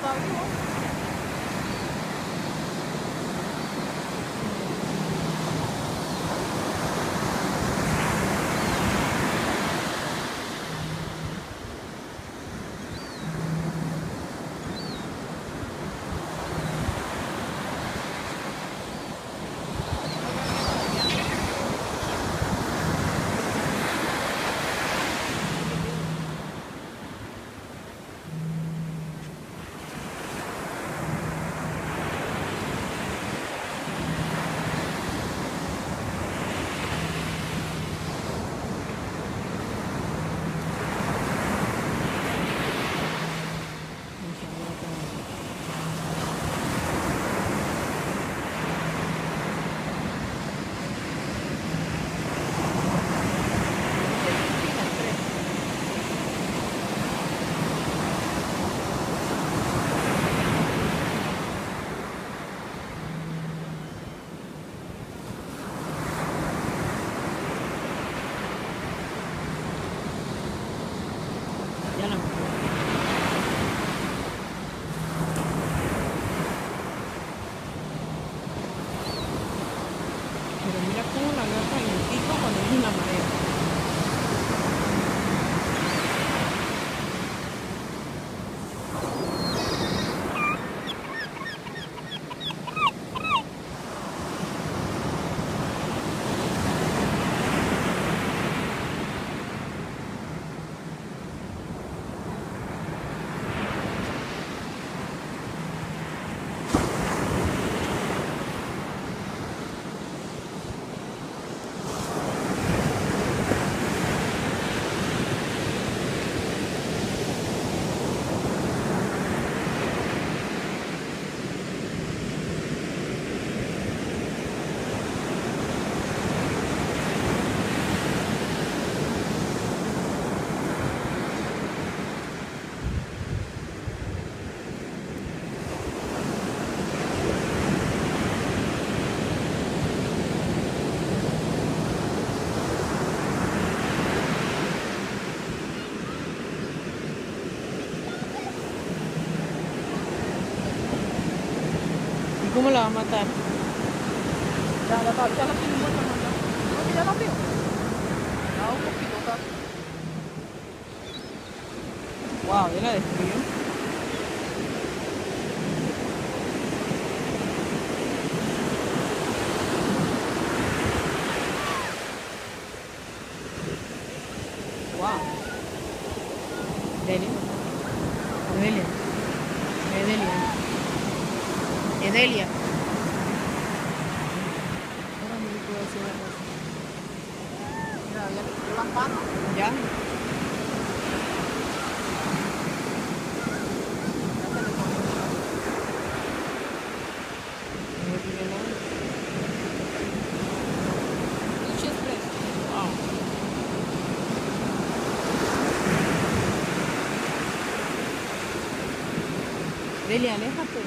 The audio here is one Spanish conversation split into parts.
está vivo. Ya la metí. Pero mira cómo la agarra en el pico cuando viene la marea. ¿Y cómo la va a matar? Ya la tiene muerta, muerta. No, que ya la veo. Ya un poquito, está. Wow, ya la destruyó. Wow. Delia. Edelia. Edelia. Edelia. Ahora no le puedo decir la cosa. Mira, ya le quitó las patas. ¿Ya? Ya se le comió. No tiene nada. Pinche estrés. Wow. Delia, aléjate.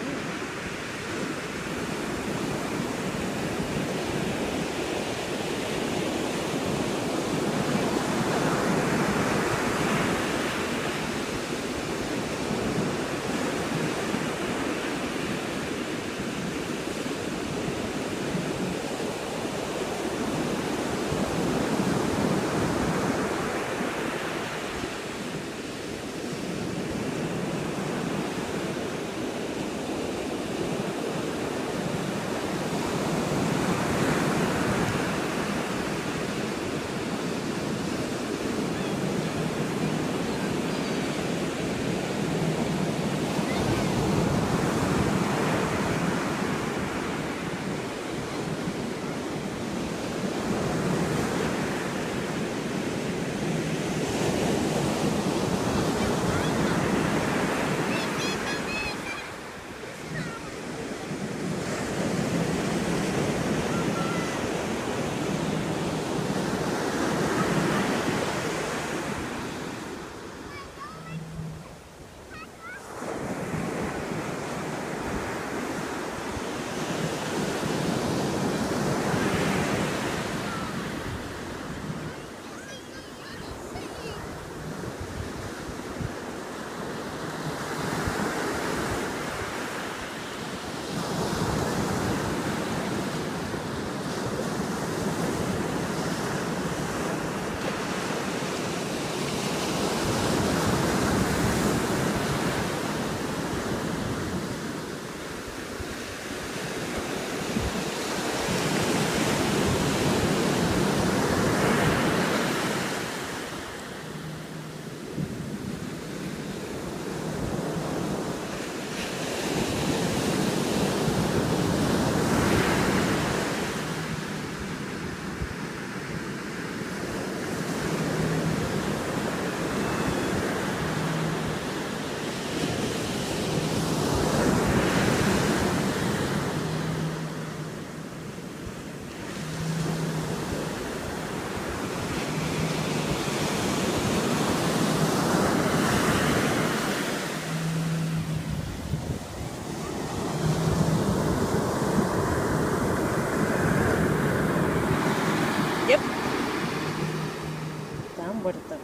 muerta.